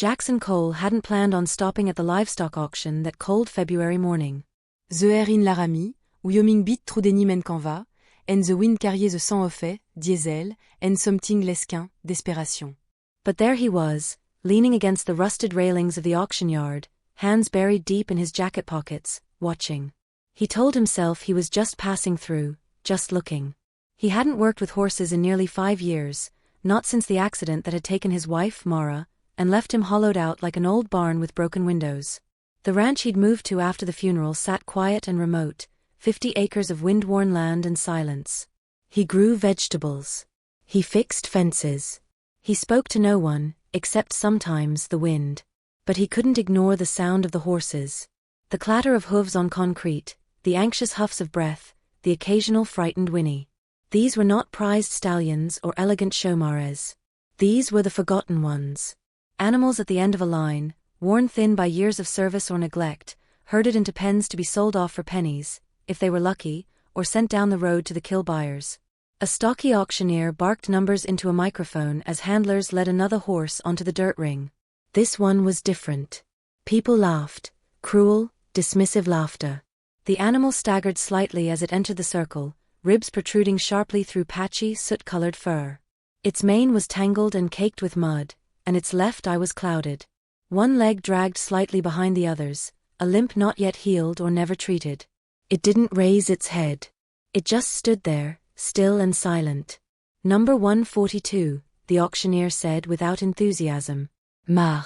Jackson Cole hadn't planned on stopping at the livestock auction that cold February morning. The air in Laramie, wyoming bit trudeni men qu'en va, and the wind carried the sang au fait, diesel, and something less qu'un, desperation. But there he was, leaning against the rusted railings of the auction yard, hands buried deep in his jacket pockets, watching. He told himself he was just passing through, just looking. He hadn't worked with horses in nearly 5 years, not since the accident that had taken his wife, Mara, and left him hollowed out like an old barn with broken windows. The ranch he'd moved to after the funeral sat quiet and remote, 50 acres of wind-worn land and silence. He grew vegetables. He fixed fences. He spoke to no one, except sometimes the wind. But he couldn't ignore the sound of the horses. The clatter of hooves on concrete, the anxious huffs of breath, the occasional frightened whinny. These were not prized stallions or elegant chaumares. These were the forgotten ones. Animals at the end of a line, worn thin by years of service or neglect, herded into pens to be sold off for pennies, if they were lucky, or sent down the road to the kill buyers. A stocky auctioneer barked numbers into a microphone as handlers led another horse onto the dirt ring. This one was different. People laughed, cruel, dismissive laughter. The animal staggered slightly as it entered the circle, ribs protruding sharply through patchy, soot-colored fur. Its mane was tangled and caked with mud, and its left eye was clouded. One leg dragged slightly behind the others, a limp not yet healed or never treated. It didn't raise its head. It just stood there, still and silent. Number 142, the auctioneer said without enthusiasm. Mar.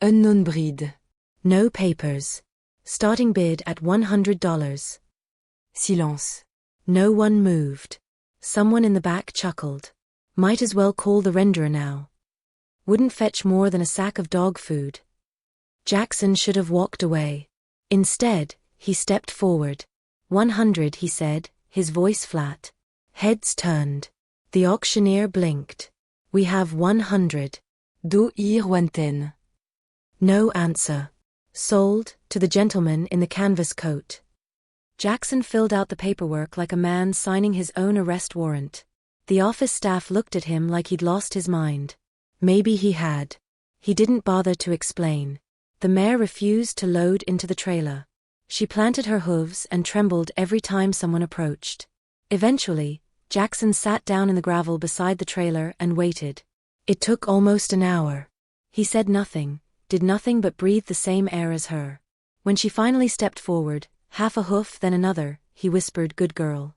Unknown breed. No papers. Starting bid at $100. Silence. No one moved. Someone in the back chuckled. Might as well call the renderer now. Wouldn't fetch more than a sack of dog food. Jackson should have walked away. Instead, he stepped forward. 100, he said, his voice flat. Heads turned. The auctioneer blinked. We have 100. Do hier 110. No answer. Sold, to the gentleman in the canvas coat. Jackson filled out the paperwork like a man signing his own arrest warrant. The office staff looked at him like he'd lost his mind. Maybe he had. He didn't bother to explain. The mare refused to load into the trailer. She planted her hooves and trembled every time someone approached. Eventually, Jackson sat down in the gravel beside the trailer and waited. It took almost an hour. He said nothing, did nothing but breathe the same air as her. When she finally stepped forward, half a hoof then another, he whispered, "Good girl."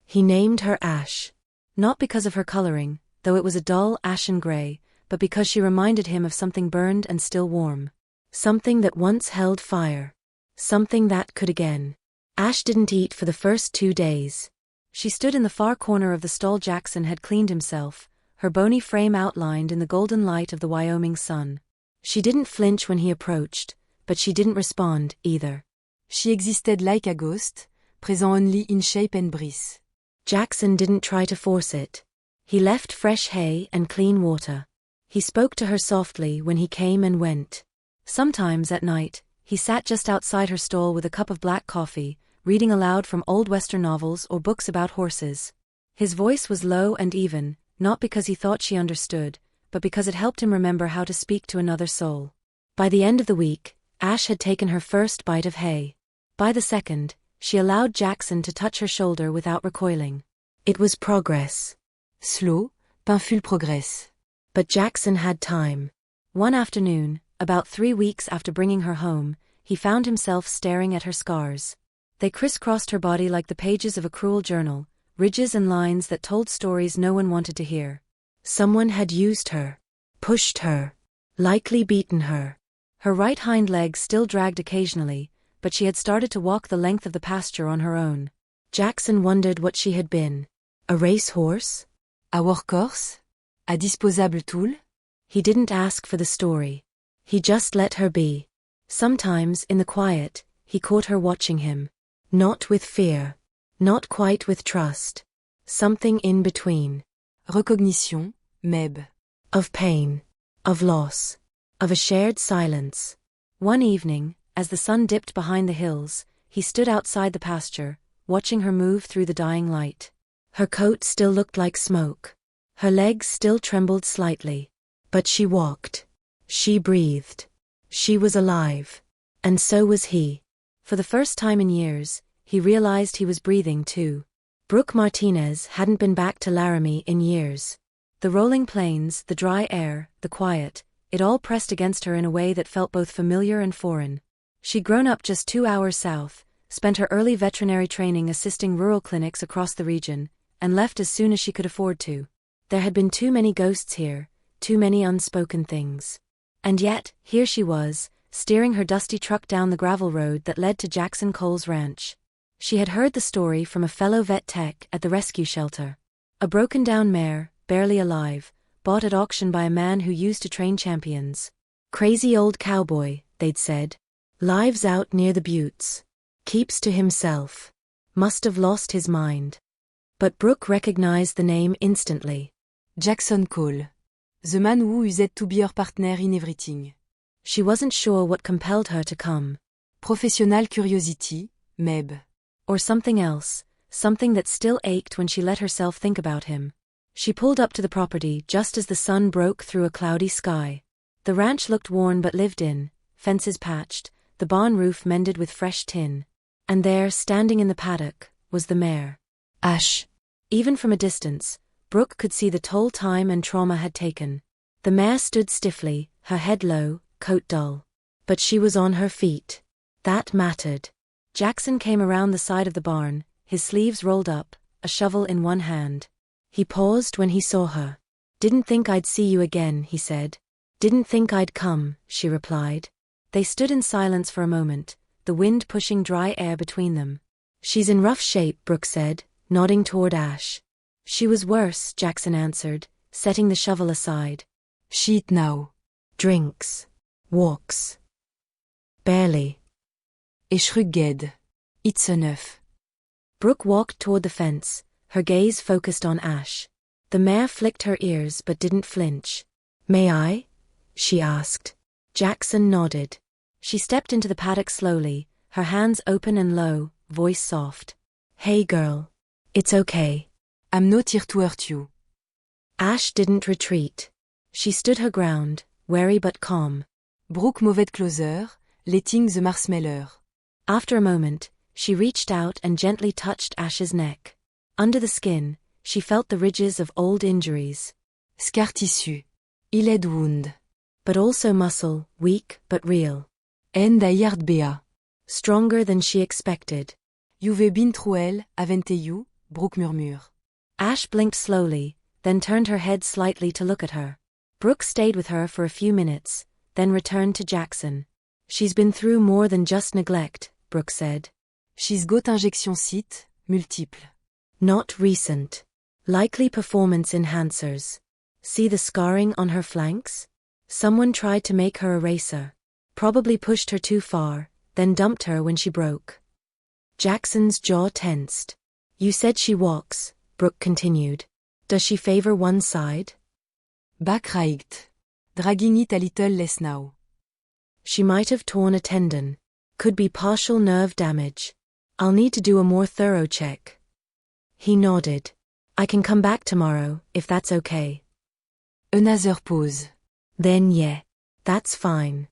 He named her Ash. Not because of her coloring, though it was a dull ashen gray, but because she reminded him of something burned and still warm. Something that once held fire. Something that could again. Ash didn't eat for the first 2 days. She stood in the far corner of the stall Jackson had cleaned himself, her bony frame outlined in the golden light of the Wyoming sun. She didn't flinch when he approached, but she didn't respond, either. She existed like a ghost, present only in shape and breeze. Jackson didn't try to force it. He left fresh hay and clean water. He spoke to her softly when he came and went. Sometimes at night, he sat just outside her stall with a cup of black coffee, reading aloud from old Western novels or books about horses. His voice was low and even, not because he thought she understood, but because it helped him remember how to speak to another soul. By the end of the week, Ash had taken her first bite of hay. By the second, she allowed Jackson to touch her shoulder without recoiling. It was progress. Slow, painful progress. But Jackson had time. One afternoon, about 3 weeks after bringing her home, he found himself staring at her scars. They crisscrossed her body like the pages of a cruel journal, ridges and lines that told stories no one wanted to hear. Someone had used her, pushed her, likely beaten her. Her right hind leg still dragged occasionally, but she had started to walk the length of the pasture on her own. Jackson wondered what she had been. A racehorse? A workhorse? A disposable tool? He didn't ask for the story. He just let her be. Sometimes, in the quiet, he caught her watching him. Not with fear. Not quite with trust. Something in between. Recognition, maybe. Of pain. Of loss. Of a shared silence. One evening, as the sun dipped behind the hills, he stood outside the pasture, watching her move through the dying light. Her coat still looked like smoke. Her legs still trembled slightly. But she walked. She breathed. She was alive. And so was he. For the first time in years, he realized he was breathing too. Brooke Martinez hadn't been back to Laramie in years. The rolling plains, the dry air, the quiet, it all pressed against her in a way that felt both familiar and foreign. She'd grown up just 2 hours south, spent her early veterinary training assisting rural clinics across the region, and left as soon as she could afford to. There had been too many ghosts here, too many unspoken things. And yet, here she was, steering her dusty truck down the gravel road that led to Jackson Cole's ranch. She had heard the story from a fellow vet tech at the rescue shelter. A broken-down mare, barely alive, bought at auction by a man who used to train champions. Crazy old cowboy, they'd said. Lives out near the buttes. Keeps to himself. Must have lost his mind. But Brooke recognized the name instantly. Jackson Cole. The man who used to be her partner in everything. She wasn't sure what compelled her to come. Professional curiosity, maybe. Or something else, something that still ached when she let herself think about him. She pulled up to the property just as the sun broke through a cloudy sky. The ranch looked worn but lived in, fences patched, the barn roof mended with fresh tin. And there, standing in the paddock, was the mare. Ash. Even from a distance, Brooke could see the toll time and trauma had taken. The mare stood stiffly, her head low, coat dull. But she was on her feet. That mattered. Jackson came around the side of the barn, his sleeves rolled up, a shovel in one hand. He paused when he saw her. "Didn't think I'd see you again," he said. "Didn't think I'd come," she replied. They stood in silence for a moment, the wind pushing dry air between them. "She's in rough shape," Brooke said, nodding toward Ash. "She was worse," Jackson answered, setting the shovel aside. She eat now. Drinks. Walks. Barely. Et shrugged. It's enough. Brooke walked toward the fence, her gaze focused on Ash. The mare flicked her ears but didn't flinch. "May I?" she asked. Jackson nodded. She stepped into the paddock slowly, her hands open and low, voice soft. "Hey girl. It's okay. I'm not here to hurt you." Ash didn't retreat. She stood her ground, wary but calm. Brooke moved closer, letting the mare smell her. After a moment, she reached out and gently touched Ash's neck. Under the skin, she felt the ridges of old injuries. Scar tissue. Healed wound. But also muscle, weak but real. And a yard bea. Stronger than she expected. You've been through hell, haven't you? Brooke murmured. Ash blinked slowly, then turned her head slightly to look at her. Brooke stayed with her for a few minutes, then returned to Jackson. "She's been through more than just neglect," Brooke said. She's got injection site, multiple. Not recent. Likely performance enhancers. See the scarring on her flanks? Someone tried to make her a racer. Probably pushed her too far, then dumped her when she broke. Jackson's jaw tensed. "You said she walks," Brooke continued. "Does she favor one side?" Back right. Dragging it a little less now. She might have torn a tendon. Could be partial nerve damage. I'll need to do a more thorough check. He nodded. "I can come back tomorrow, if that's okay." Another pause. "Then yeah. That's fine."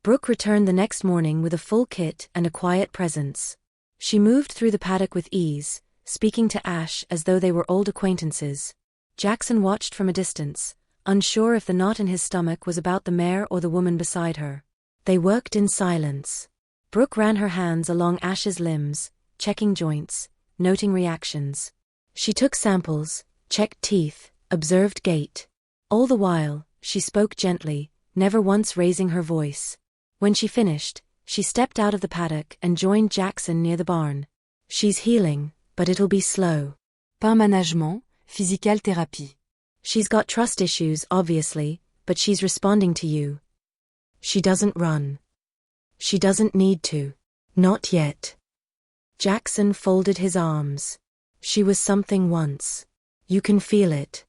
Brooke returned the next morning with a full kit and a quiet presence. She moved through the paddock with ease, speaking to Ash as though they were old acquaintances. Jackson watched from a distance, unsure if the knot in his stomach was about the mare or the woman beside her. They worked in silence. Brooke ran her hands along Ash's limbs, checking joints, noting reactions. She took samples, checked teeth, observed gait. All the while, she spoke gently, never once raising her voice. When she finished, she stepped out of the paddock and joined Jackson near the barn. "She's healing, but it'll be slow." Pain management, physical therapy. "She's got trust issues, obviously, but she's responding to you. She doesn't run. She doesn't need to. Not yet." Jackson folded his arms. "She was something once. You can feel it."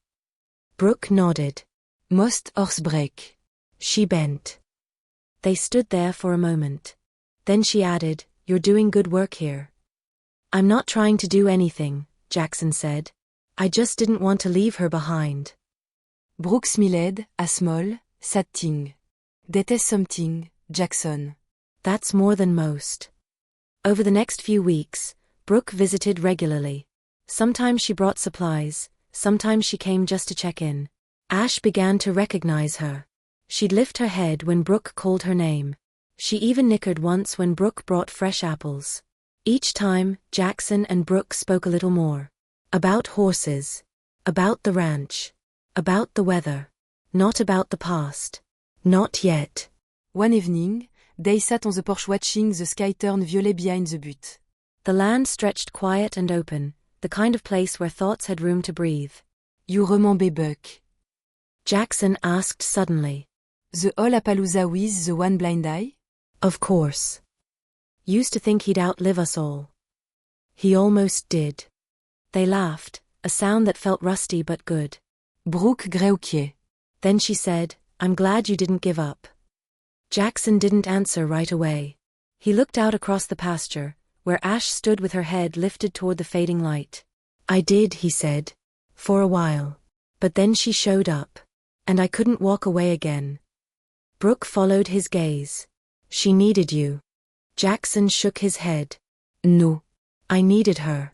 Brooke nodded. Most horse break. She bent. They stood there for a moment. Then she added, "You're doing good work here." "I'm not trying to do anything," Jackson said. "I just didn't want to leave her behind." Brooke smiled, a small, sad thing. That is something, Jackson. That's more than most. Over the next few weeks, Brooke visited regularly. Sometimes she brought supplies, sometimes she came just to check in. Ash began to recognize her. She'd lift her head when Brooke called her name. She even nickered once when Brooke brought fresh apples. Each time, Jackson and Brooke spoke a little more. About horses. About the ranch. About the weather. Not about the past. Not yet. One evening, they sat on the porch watching the sky turn violet behind the butte. The land stretched quiet and open, the kind of place where thoughts had room to breathe. You remember Buck? Jackson asked suddenly. The whole Appaloosa with the one blind eye? Of course. Used to think he'd outlive us all. He almost did. They laughed, a sound that felt rusty but good. Brooke Greukier. Then she said, I'm glad you didn't give up. Jackson didn't answer right away. He looked out across the pasture, where Ash stood with her head lifted toward the fading light. I did, he said. For a while. But then she showed up. And I couldn't walk away again. Brooke followed his gaze. She needed you. Jackson shook his head. No. I needed her.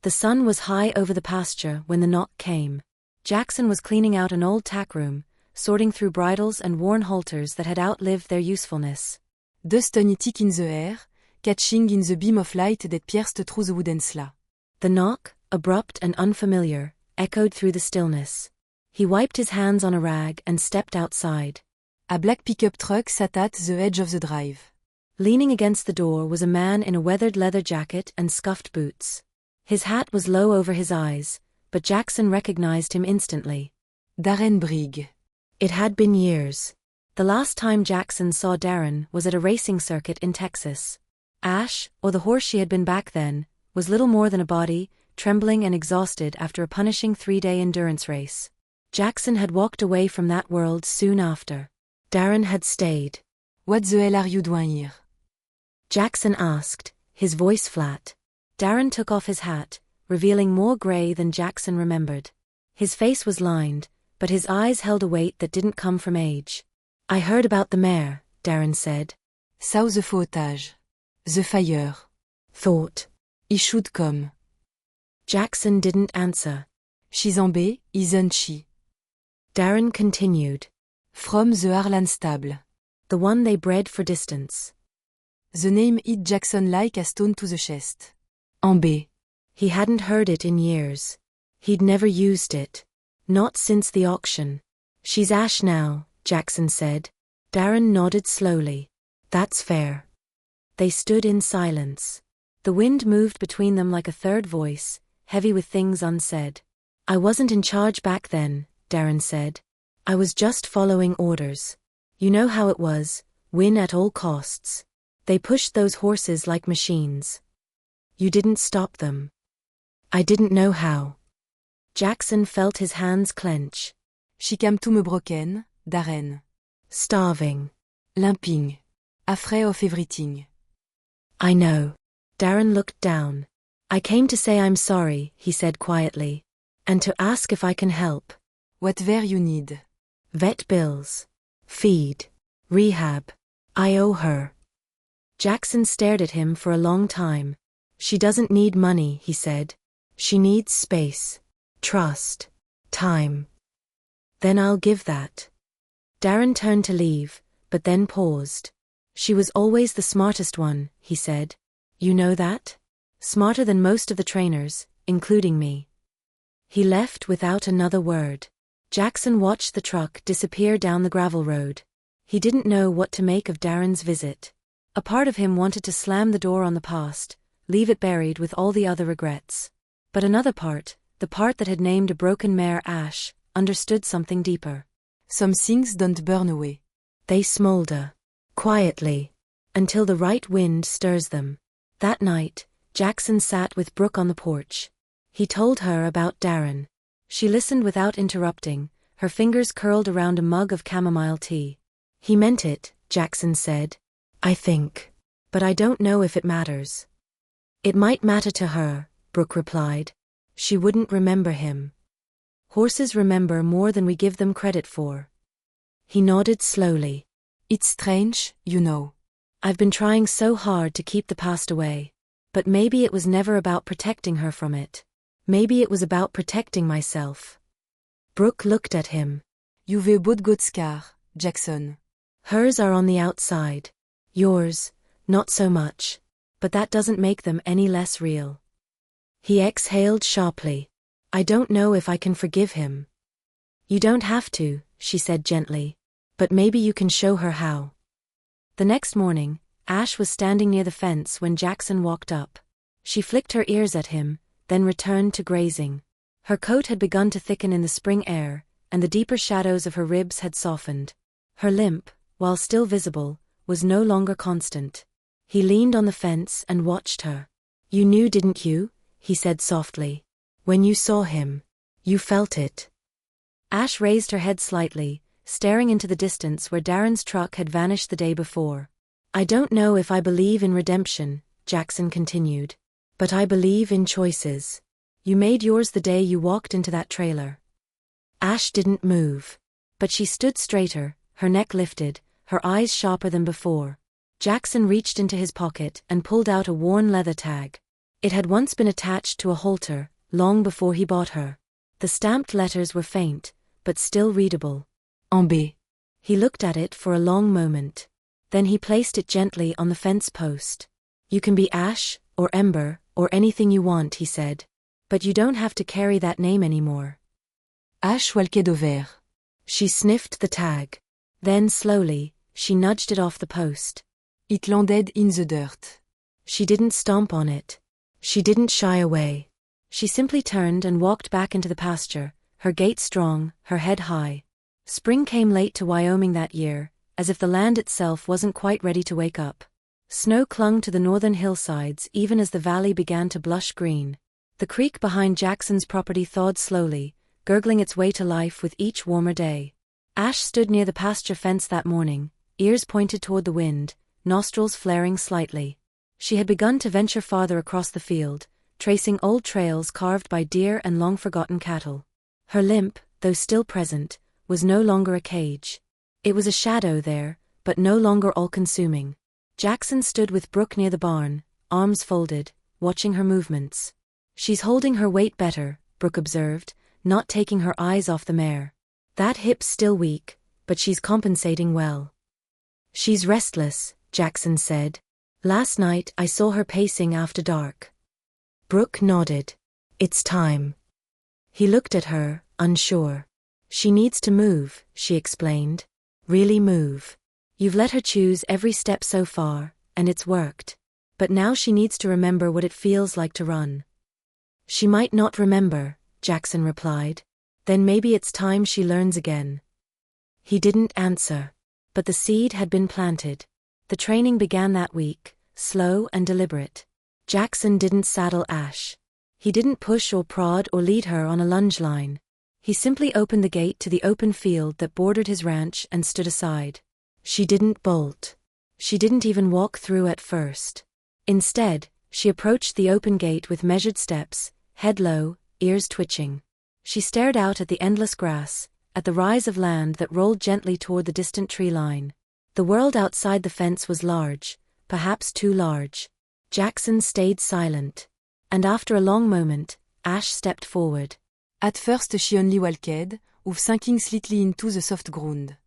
The sun was high over the pasture when the knock came. Jackson was cleaning out an old tack room, sorting through bridles and worn halters that had outlived their usefulness. Dust tick in the air, catching in the beam of light that pierced through the wooden slat. The knock, abrupt and unfamiliar, echoed through the stillness. He wiped his hands on a rag and stepped outside. A black pickup truck sat at the edge of the drive. Leaning against the door was a man in a weathered leather jacket and scuffed boots. His hat was low over his eyes, but Jackson recognized him instantly. Darren Brigg. It had been years. The last time Jackson saw Darren was at a racing circuit in Texas. Ash, or the horse she had been back then, was little more than a body, trembling and exhausted after a punishing 3-day endurance race. Jackson had walked away from that world soon after. Darren had stayed. What the hell are you doing here? Jackson asked, his voice flat. Darren took off his hat, revealing more gray than Jackson remembered. His face was lined, but his eyes held a weight that didn't come from age. I heard about the mare, Darren said. Saw the footage. The fire. Thought. He should come. Jackson didn't answer. She's en bay, isn't she? Darren continued. From the Harlan stable. The one they bred for distance. The name hit Jackson like a stone to the chest. En bay. He hadn't heard it in years. He'd never used it. Not since the auction. She's Ash now, Jackson said. Darren nodded slowly. That's fair. They stood in silence. The wind moved between them like a third voice, heavy with things unsaid. I wasn't in charge back then, Darren said. I was just following orders. You know how it was, win at all costs. They pushed those horses like machines. You didn't stop them. I didn't know how. Jackson felt his hands clench. She came to me broken, Darren. Starving. Limping. Afraid of everything. I know. Darren looked down. I came to say I'm sorry, he said quietly. And to ask if I can help. Whatever you need. Vet bills. Feed. Rehab. I owe her. Jackson stared at him for a long time. She doesn't need money, he said. She needs space. Trust. Time. Then I'll give that. Darren turned to leave, but then paused. She was always the smartest one, he said. You know that? Smarter than most of the trainers, including me. He left without another word. Jackson watched the truck disappear down the gravel road. He didn't know what to make of Darren's visit. A part of him wanted to slam the door on the past, leave it buried with all the other regrets. But another part, the part that had named a broken mare Ash, understood something deeper. Some things don't burn away. They smolder. Quietly. Until the right wind stirs them. That night, Jackson sat with Brooke on the porch. He told her about Darren. She listened without interrupting, her fingers curled around a mug of chamomile tea. He meant it, Jackson said. I think. But I don't know if it matters. It might matter to her, Brooke replied. She wouldn't remember him. Horses remember more than we give them credit for. He nodded slowly. It's strange, you know. I've been trying so hard to keep the past away. But maybe it was never about protecting her from it. Maybe it was about protecting myself. Brooke looked at him. You've a both good scar, Jackson. Hers are on the outside. Yours, not so much. But that doesn't make them any less real. He exhaled sharply. I don't know if I can forgive him. You don't have to, she said gently. But maybe you can show her how. The next morning, Ash was standing near the fence when Jackson walked up. She flicked her ears at him, then returned to grazing. Her coat had begun to thicken in the spring air, and the deeper shadows of her ribs had softened. Her limp, while still visible, was no longer constant. He leaned on the fence and watched her. You knew, didn't you? He said softly. When you saw him. You felt it. Ash raised her head slightly, staring into the distance where Darren's truck had vanished the day before. I don't know if I believe in redemption, Jackson continued. But I believe in choices. You made yours the day you walked into that trailer. Ash didn't move. But she stood straighter, her neck lifted, her eyes sharper than before. Jackson reached into his pocket and pulled out a worn leather tag. It had once been attached to a halter, long before he bought her. The stamped letters were faint, but still readable. En B. He looked at it for a long moment. Then he placed it gently on the fence post. You can be Ash, or Ember, or anything you want, he said. But you don't have to carry that name anymore. Ash Walked Over. She sniffed the tag. Then slowly, she nudged it off the post. It landed in the dirt. She didn't stomp on it. She didn't shy away. She simply turned and walked back into the pasture, her gait strong, her head high. Spring came late to Wyoming that year, as if the land itself wasn't quite ready to wake up. Snow clung to the northern hillsides even as the valley began to blush green. The creek behind Jackson's property thawed slowly, gurgling its way to life with each warmer day. Ash stood near the pasture fence that morning, ears pointed toward the wind, nostrils flaring slightly. She had begun to venture farther across the field, tracing old trails carved by deer and long-forgotten cattle. Her limp, though still present, was no longer a cage. It was a shadow there, but no longer all-consuming. Jackson stood with Brooke near the barn, arms folded, watching her movements. She's holding her weight better, Brooke observed, not taking her eyes off the mare. That hip's still weak, but she's compensating well. She's restless, Jackson said. Last night I saw her pacing after dark. Brooke nodded. It's time. He looked at her, unsure. She needs to move, she explained. Really move. You've let her choose every step so far, and it's worked. But now she needs to remember what it feels like to run. She might not remember, Jackson replied. Then maybe it's time she learns again. He didn't answer. But the seed had been planted. The training began that week, slow and deliberate. Jackson didn't saddle Ash. He didn't push or prod or lead her on a lunge line. He simply opened the gate to the open field that bordered his ranch and stood aside. She didn't bolt. She didn't even walk through at first. Instead, she approached the open gate with measured steps, head low, ears twitching. She stared out at the endless grass, at the rise of land that rolled gently toward the distant tree line. The world outside the fence was large, perhaps too large. Jackson stayed silent. And after a long moment, Ash stepped forward. At first she only walked, of sinking slightly into the soft ground.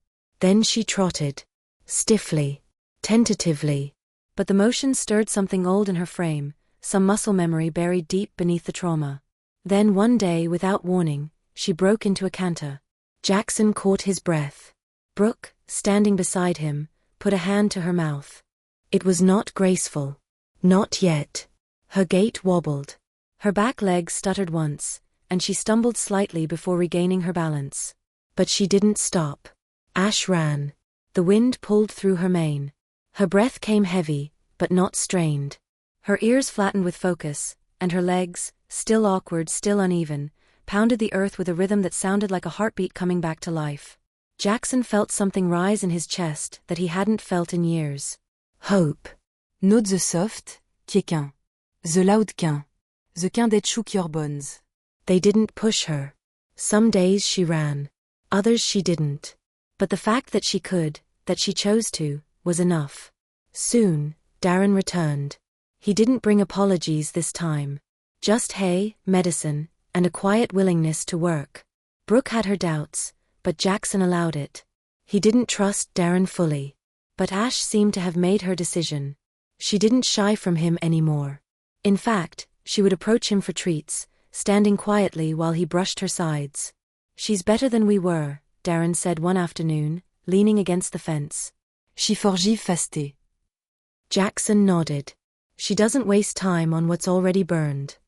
Then she trotted. Stiffly. Tentatively. But the motion stirred something old in her frame, some muscle memory buried deep beneath the trauma. Then one day, without warning, she broke into a canter. Jackson caught his breath. Brooke, standing beside him, put a hand to her mouth. It was not graceful. Not yet. Her gait wobbled. Her back legs stuttered once, and she stumbled slightly before regaining her balance. But she didn't stop. Ash ran. The wind pulled through her mane. Her breath came heavy, but not strained. Her ears flattened with focus, and her legs, still awkward, still uneven, pounded the earth with a rhythm that sounded like a heartbeat coming back to life. Jackson felt something rise in his chest that he hadn't felt in years. Hope. Not the soft, quin. The loud quin. The quin that shook your bones. They didn't push her. Some days she ran. Others she didn't. But the fact that she could, that she chose to, was enough. Soon, Darren returned. He didn't bring apologies this time. Just hay, medicine, and a quiet willingness to work. Brooke had her doubts, but Jackson allowed it. He didn't trust Darren fully. But Ash seemed to have made her decision. She didn't shy from him anymore. In fact, she would approach him for treats, standing quietly while he brushed her sides. "She's better than we were," Darren said one afternoon, leaning against the fence. She forgive fasté. Jackson nodded. "She doesn't waste time on what's already burned."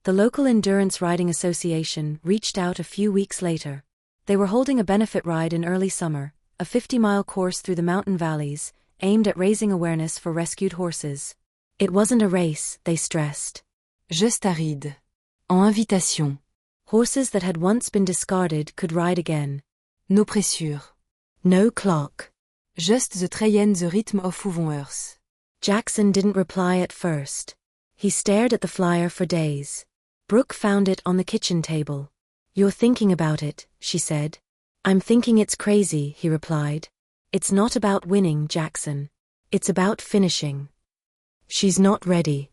The local endurance riding association reached out a few weeks later. They were holding a benefit ride in early summer, a 50-mile course through the mountain valleys, aimed at raising awareness for rescued horses. It wasn't a race, they stressed. Juste à ride. En invitation. Horses that had once been discarded could ride again. No pressure. No clock. Just the train the rythme of ouvons. Jackson didn't reply at first. He stared at the flyer for days. Brooke found it on the kitchen table. "You're thinking about it," she said. "I'm thinking it's crazy," he replied. "It's not about winning, Jackson. It's about finishing." "She's not ready."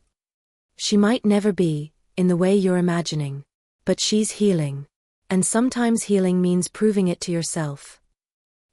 "She might never be, in the way you're imagining. But she's healing. And sometimes healing means proving it to yourself."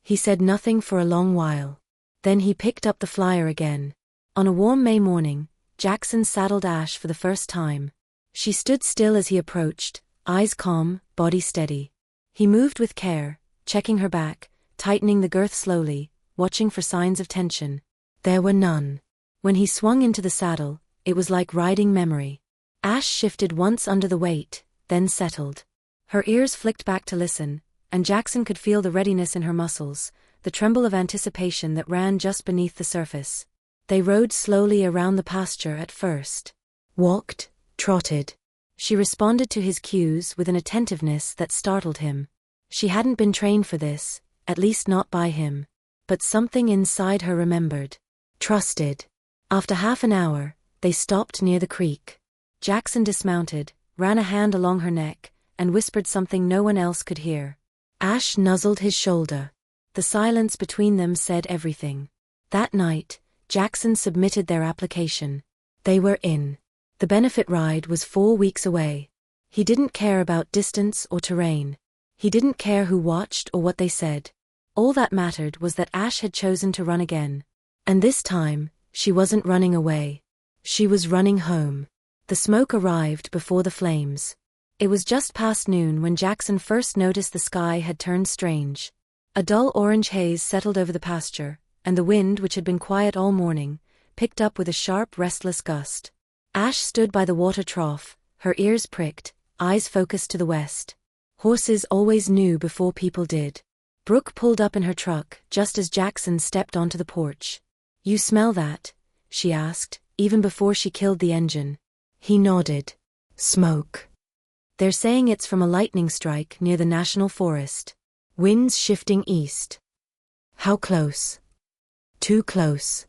He said nothing for a long while. Then he picked up the flyer again. On a warm May morning, Jackson saddled Ash for the first time. She stood still as he approached, eyes calm, body steady. He moved with care, checking her back, tightening the girth slowly, watching for signs of tension. There were none. When he swung into the saddle, it was like riding memory. Ash shifted once under the weight, then settled. Her ears flicked back to listen, and Jackson could feel the readiness in her muscles, the tremble of anticipation that ran just beneath the surface. They rode slowly around the pasture at first. Walked, trotted. She responded to his cues with an attentiveness that startled him. She hadn't been trained for this, at least not by him. But something inside her remembered. Trusted. After half an hour, they stopped near the creek. Jackson dismounted, ran a hand along her neck, and whispered something no one else could hear. Ash nuzzled his shoulder. The silence between them said everything. That night, Jackson submitted their application. They were in. The benefit ride was 4 weeks away. He didn't care about distance or terrain. He didn't care who watched or what they said. All that mattered was that Ash had chosen to run again. And this time, she wasn't running away. She was running home. The smoke arrived before the flames. It was just past noon when Jackson first noticed the sky had turned strange. A dull orange haze settled over the pasture, and the wind, which had been quiet all morning, picked up with a sharp, restless gust. Ash stood by the water trough, her ears pricked, eyes focused to the west. Horses always knew before people did. Brooke pulled up in her truck just as Jackson stepped onto the porch. "You smell that?" she asked, even before she killed the engine. He nodded. "Smoke. They're saying it's from a lightning strike near the national forest. Winds shifting east." "How close?" "Too close."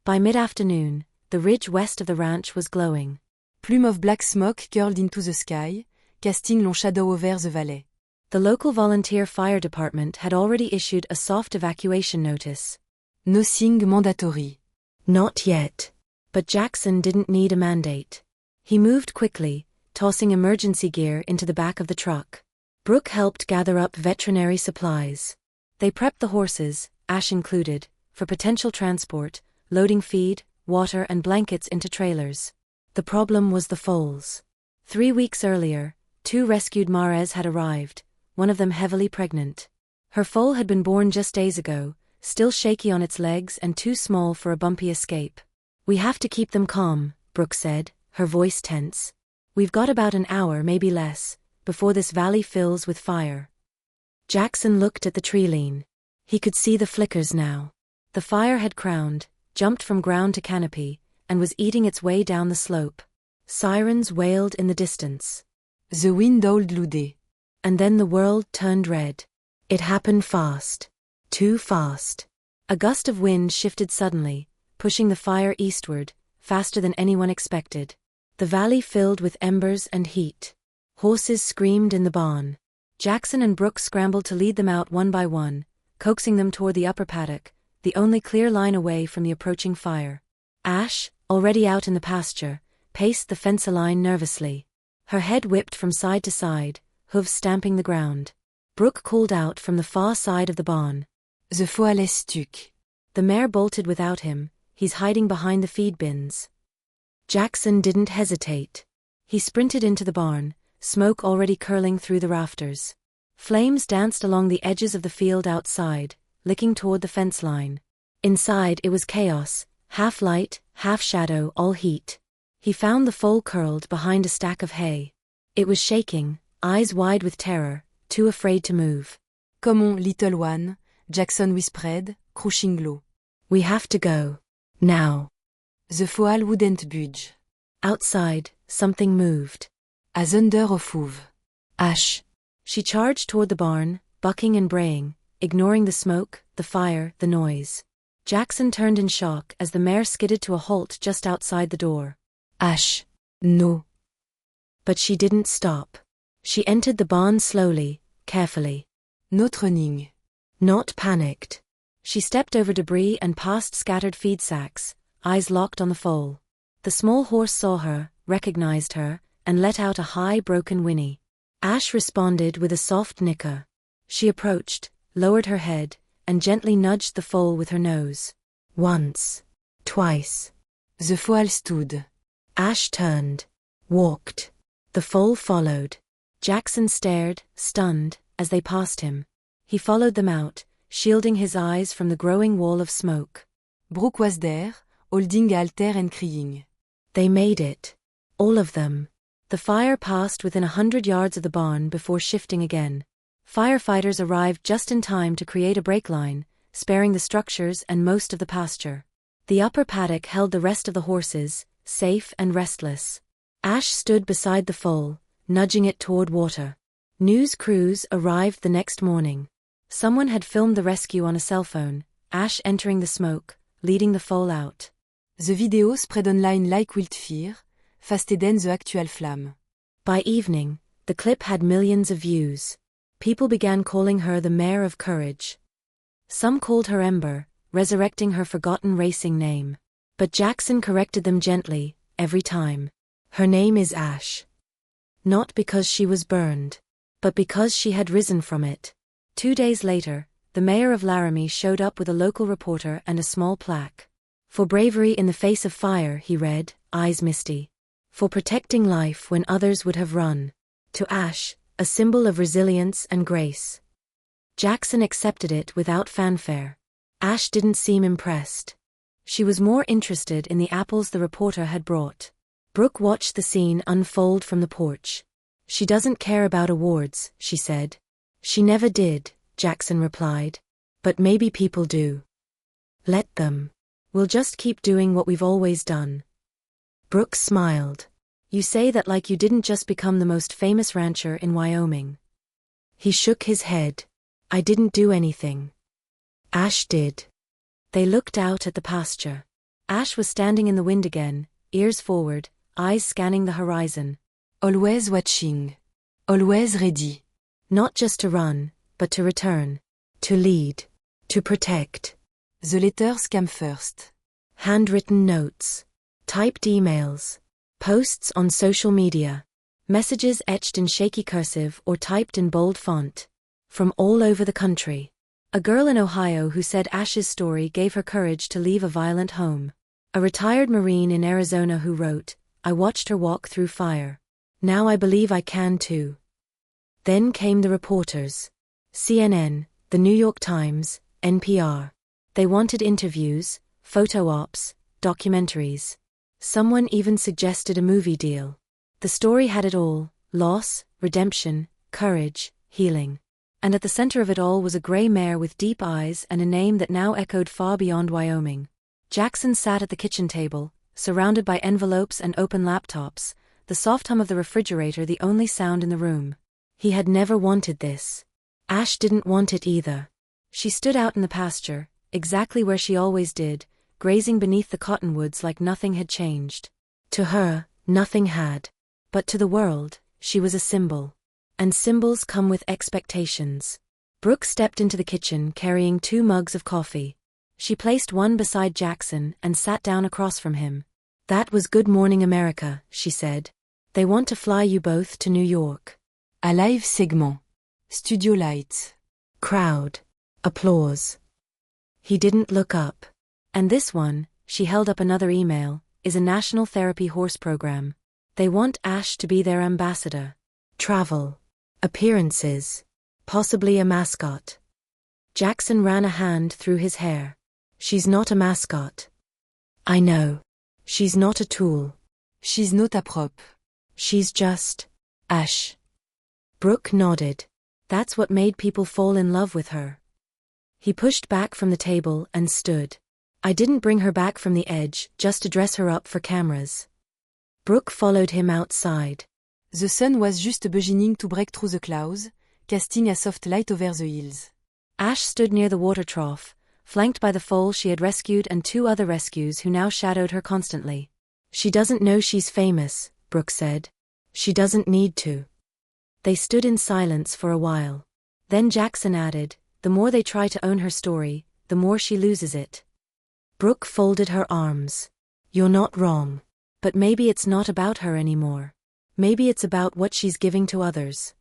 By mid-afternoon, the ridge west of the ranch was glowing. Plume of black smoke curled into the sky, casting long shadow over the valley. The local volunteer fire department had already issued a soft evacuation notice. Nothing mandatory. Not yet. But Jackson didn't need a mandate. He moved quickly, tossing emergency gear into the back of the truck. Brooke helped gather up veterinary supplies. They prepped the horses, Ash included, for potential transport, loading feed, water and blankets into trailers. The problem was the foals. 3 weeks earlier, 2 rescued mares had arrived, one of them heavily pregnant. Her foal had been born just days ago, still shaky on its legs and too small for a bumpy escape. "We have to keep them calm," Brooke said, her voice tense. "We've got about an hour, maybe less, before this valley fills with fire." Jackson looked at the tree lean. He could see the flickers now. The fire had crowned, jumped from ground to canopy, and was eating its way down the slope. Sirens wailed in the distance. The wind howled loudly. And then the world turned red. It happened fast. Too fast. A gust of wind shifted suddenly, pushing the fire eastward, faster than anyone expected. The valley filled with embers and heat. Horses screamed in the barn. Jackson and Brooke scrambled to lead them out one by one, coaxing them toward the upper paddock, the only clear line away from the approaching fire. Ash, already out in the pasture, paced the fence line nervously. Her head whipped from side to side, hooves stamping the ground. Brooke called out from the far side of the barn. The foal est stuck. The mare bolted without him, he's hiding behind the feed bins. Jackson didn't hesitate. He sprinted into the barn, smoke already curling through the rafters. Flames danced along the edges of the field outside, licking toward the fence line. Inside it was chaos, half light, half shadow, all heat. He found the foal curled behind a stack of hay. It was shaking, eyes wide with terror, too afraid to move. Come on, little one, Jackson whispered, crouching low. We have to go. Now. The foal wouldn't budge. Outside, something moved. As under a hoof. Ash. She charged toward the barn, bucking and braying, ignoring the smoke, the fire, the noise. Jackson turned in shock as the mare skidded to a halt just outside the door. Ash. No. But she didn't stop. She entered the barn slowly, carefully. Not running. Not panicked. She stepped over debris and past scattered feed sacks, eyes locked on the foal. The small horse saw her, recognized her, and let out a high, broken whinny. Ash responded with a soft nicker. She approached, lowered her head, and gently nudged the foal with her nose. Once. Twice. The foal stood. Ash turned. Walked. The foal followed. Jackson stared, stunned, as they passed him. He followed them out, shielding his eyes from the growing wall of smoke. Brooke was there, holding a halter and crying. They made it. All of them. The fire passed within 100 yards of the barn before shifting again. Firefighters arrived just in time to create a break line, sparing the structures and most of the pasture. The upper paddock held the rest of the horses, safe and restless. Ash stood beside the foal, nudging it toward water. News crews arrived the next morning. Someone had filmed the rescue on a cell phone, Ash entering the smoke, leading the foal out. The video spread online like wildfire, faster than the actual flamme. By evening, the clip had millions of views. People began calling her the Mare of Courage. Some called her Ember, resurrecting her forgotten racing name. But Jackson corrected them gently, every time. Her name is Ash. Not because she was burned, but because she had risen from it. 2 days later, the mayor of Laramie showed up with a local reporter and a small plaque. For bravery in the face of fire, he read, eyes misty. For protecting life when others would have run. To Ash, a symbol of resilience and grace. Jackson accepted it without fanfare. Ash didn't seem impressed. She was more interested in the apples the reporter had brought. Brooke watched the scene unfold from the porch. She doesn't care about awards, she said. She never did, Jackson replied. But maybe people do. Let them. We'll just keep doing what we've always done. Brooke smiled. You say that like you didn't just become the most famous rancher in Wyoming. He shook his head. I didn't do anything. Ash did. They looked out at the pasture. Ash was standing in the wind again, ears forward, eyes scanning the horizon. Always watching. Always ready. Not just to run, but to return. To lead. To protect. The letters came first. Handwritten notes. Typed emails. Posts on social media. Messages etched in shaky cursive or typed in bold font. From all over the country. A girl in Ohio who said Ash's story gave her courage to leave a violent home. A retired Marine in Arizona who wrote, I watched her walk through fire. Now I believe I can too. Then came the reporters. CNN, the New York Times, NPR. They wanted interviews, photo ops, documentaries. Someone even suggested a movie deal. The story had it all: loss, redemption, courage, healing. And at the center of it all was a gray mare with deep eyes and a name that now echoed far beyond Wyoming. Jackson sat at the kitchen table, surrounded by envelopes and open laptops, the soft hum of the refrigerator the only sound in the room. He had never wanted this. Ash didn't want it either. She stood out in the pasture, exactly where she always did, grazing beneath the cottonwoods like nothing had changed. To her, nothing had. But to the world, she was a symbol. And symbols come with expectations. Brooke stepped into the kitchen carrying 2 mugs of coffee. She placed one beside Jackson and sat down across from him. "That was Good Morning America," she said. "They want to fly you both to New York." A live segment. Studio Lights. Crowd. Applause. He didn't look up. "And this one," she held up another email, "is a national therapy horse program. They want Ash to be their ambassador. Travel. Appearances. Possibly a mascot." Jackson ran a hand through his hair. "She's not a mascot." "I know. She's not a tool. She's not a prop. She's just Ash." Brooke nodded. "That's what made people fall in love with her." He pushed back from the table and stood. "I didn't bring her back from the edge just to dress her up for cameras." Brooke followed him outside. The sun was just beginning to break through the clouds, casting a soft light over the hills. Ash stood near the water trough, flanked by the foal she had rescued and 2 other rescues who now shadowed her constantly. "She doesn't know she's famous," Brooke said. "She doesn't need to." They stood in silence for a while. Then Jackson added, "The more they try to own her story, the more she loses it." Brooke folded her arms. "You're not wrong. But maybe it's not about her anymore. Maybe it's about what she's giving to others."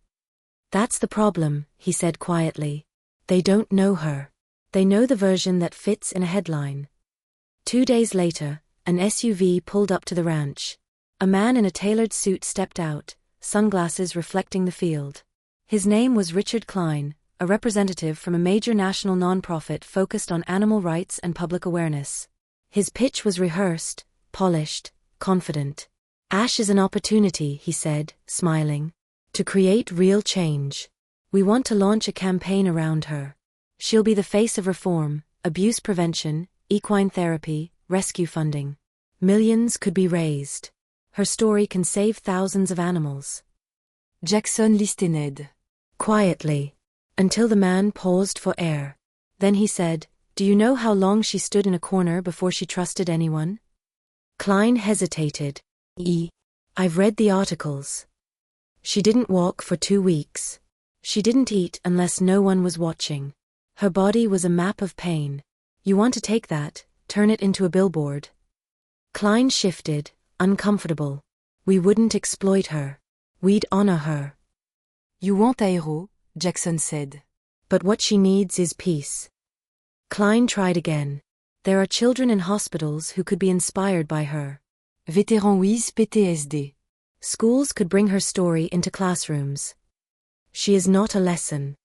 "That's the problem," he said quietly. "They don't know her. They know the version that fits in a headline." 2 days later, an SUV pulled up to the ranch. A man in a tailored suit stepped out, sunglasses reflecting the field. His name was Richard Klein, a representative from a major national nonprofit focused on animal rights and public awareness. His pitch was rehearsed, polished, confident. "Ash is an opportunity," he said, smiling, "to create real change. We want to launch a campaign around her. She'll be the face of reform, abuse prevention, equine therapy, rescue funding. Millions could be raised. Her story can save thousands of animals." Jackson listened. Quietly. Until the man paused for air. Then he said, "Do you know how long she stood in a corner before she trusted anyone?" Klein hesitated. "I've read the articles. She didn't walk for 2 weeks. She didn't eat unless no one was watching. Her body was a map of pain. You want to take that, turn it into a billboard." Klein shifted, uncomfortable. "We wouldn't exploit her. We'd honor her." "You want a hero," Jackson said. "But what she needs is peace." Klein tried again. "There are children in hospitals who could be inspired by her. Vétéran with PTSD. Schools could bring her story into classrooms. She is not a lesson."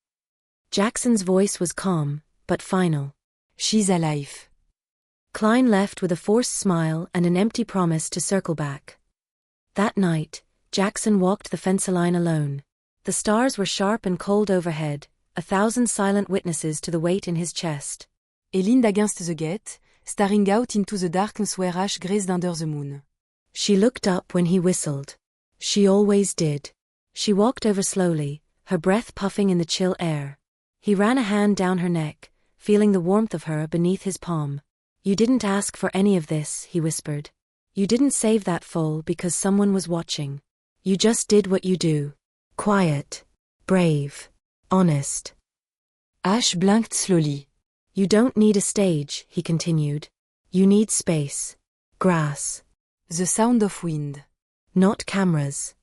Jackson's voice was calm, but final. She's alive." Klein left with a forced smile and an empty promise to circle back. That night, Jackson walked the fence line alone. The stars were sharp and cold overhead, 1,000 silent witnesses to the weight in his chest. He leaned against the gate, staring out into the darkness where Ash grazed under the moon. She looked up when he whistled. She always did. She walked over slowly, her breath puffing in the chill air. He ran a hand down her neck, feeling the warmth of her beneath his palm. "You didn't ask for any of this," he whispered. "You didn't save that foal because someone was watching. You just did what you do. Quiet. Brave. Honest." Ash blinked slowly. "You don't need a stage," he continued. "You need space. Grass. The sound of wind. Not cameras."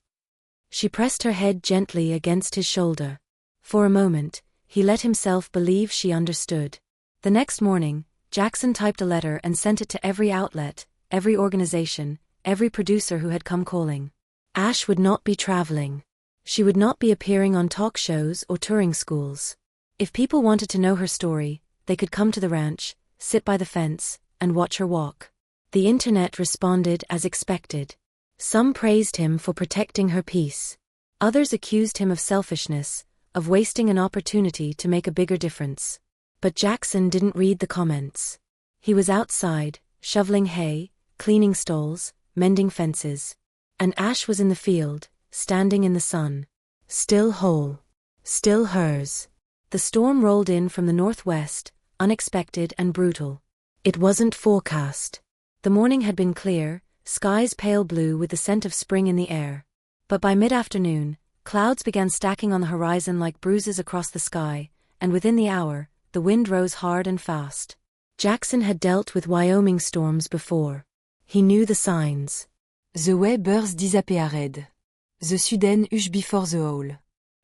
She pressed her head gently against his shoulder. For a moment, he let himself believe she understood. The next morning, Jackson typed a letter and sent it to every outlet, every organization, every producer who had come calling. Ash would not be traveling. She would not be appearing on talk shows or touring schools. If people wanted to know her story, they could come to the ranch, sit by the fence, and watch her walk. The internet responded as expected. Some praised him for protecting her peace. Others accused him of selfishness, of wasting an opportunity to make a bigger difference. But Jackson didn't read the comments. He was outside, shoveling hay, cleaning stalls, mending fences. And Ash was in the field, standing in the sun. Still whole. Still hers. The storm rolled in from the northwest, unexpected and brutal. It wasn't forecast. The morning had been clear, skies pale blue with the scent of spring in the air. But by mid-afternoon, clouds began stacking on the horizon like bruises across the sky, and within the hour, the wind rose hard and fast. Jackson had dealt with Wyoming storms before. He knew the signs. The way birds disappeared. The sudden hush before the howl.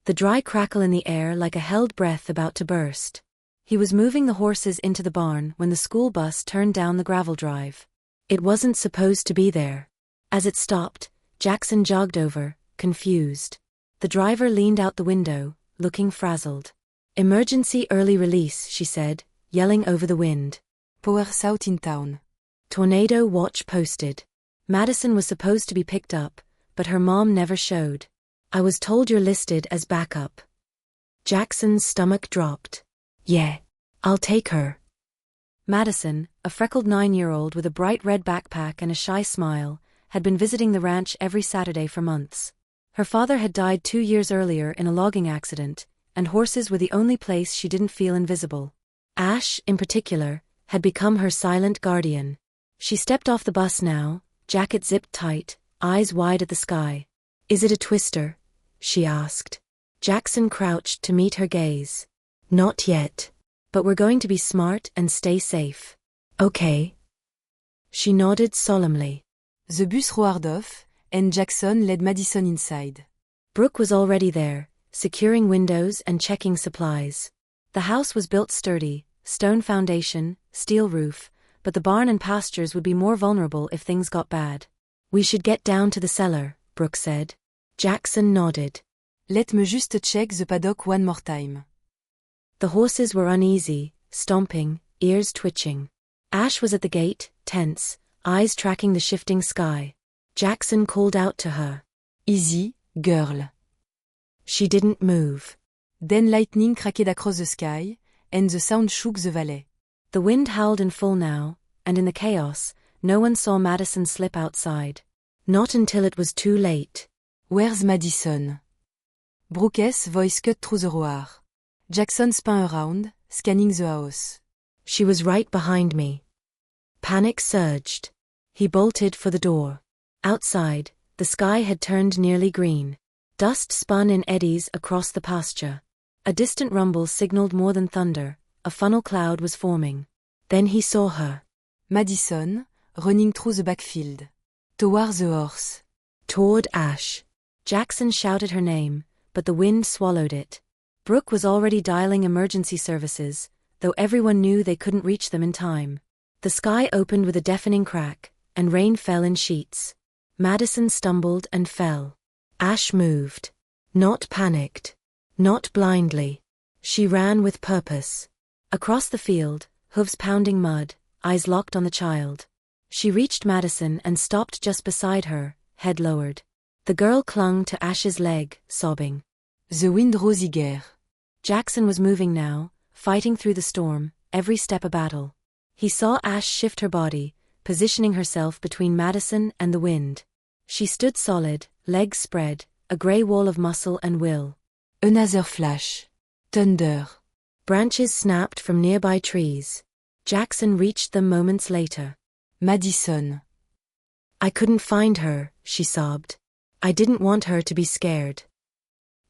The dry crackle in the air like a held breath about to burst. He was moving the horses into the barn when the school bus turned down the gravel drive. It wasn't supposed to be there. As it stopped, Jackson jogged over, confused. The driver leaned out the window, looking frazzled. "Emergency early release," she said, yelling over the wind. Powers out in town. Tornado watch posted. Madison was supposed to be picked up, but her mom never showed. "I was told you're listed as backup." Jackson's stomach dropped. "Yeah, I'll take her." Madison, a freckled 9-year-old with a bright red backpack and a shy smile, had been visiting the ranch every Saturday for months. Her father had died 2 years earlier in a logging accident, and horses were the only place she didn't feel invisible. Ash, in particular, had become her silent guardian. She stepped off the bus now, jacket zipped tight, eyes wide at the sky. "Is it a twister?" she asked. Jackson crouched to meet her gaze. "Not yet. But we're going to be smart and stay safe." "Okay." She nodded solemnly. The bus roared off, and Jackson led Madison inside. Brooke was already there, securing windows and checking supplies. The house was built sturdy, stone foundation, steel roof, but the barn and pastures would be more vulnerable if things got bad. "We should get down to the cellar," Brooke said. Jackson nodded. "Let me just check the paddock one more time." The horses were uneasy, stomping, ears twitching. Ash was at the gate, tense, eyes tracking the shifting sky. Jackson called out to her. "Easy, girl." She didn't move. Then lightning cracked across the sky, and the sound shook the valley. The wind howled in full now, and in the chaos, no one saw Madison slip outside. Not until it was too late. "Where's Madison?" Brooke's voice cut through the roar. Jackson spun around, scanning the house. She was right behind me. Panic surged. He bolted for the door. Outside, the sky had turned nearly green. Dust spun in eddies across the pasture. A distant rumble signaled more than thunder. A funnel cloud was forming. Then he saw her. Madison, running through the backfield. Toward the horse. Toward Ash. Jackson shouted her name, but the wind swallowed it. Brooke was already dialing emergency services, though everyone knew they couldn't reach them in time. The sky opened with a deafening crack, and rain fell in sheets. Madison stumbled and fell. Ash moved. Not panicked. Not blindly. She ran with purpose. Across the field, hooves pounding mud, eyes locked on the child. She reached Madison and stopped just beside her, head lowered. The girl clung to Ash's leg, sobbing. The wind rose again. Jackson was moving now, fighting through the storm, every step a battle. He saw Ash shift her body, positioning herself between Madison and the wind. She stood solid, legs spread, a gray wall of muscle and will. Another flash. Thunder. Branches snapped from nearby trees. Jackson reached them moments later. Madison. "I couldn't find her," she sobbed. "I didn't want her to be scared."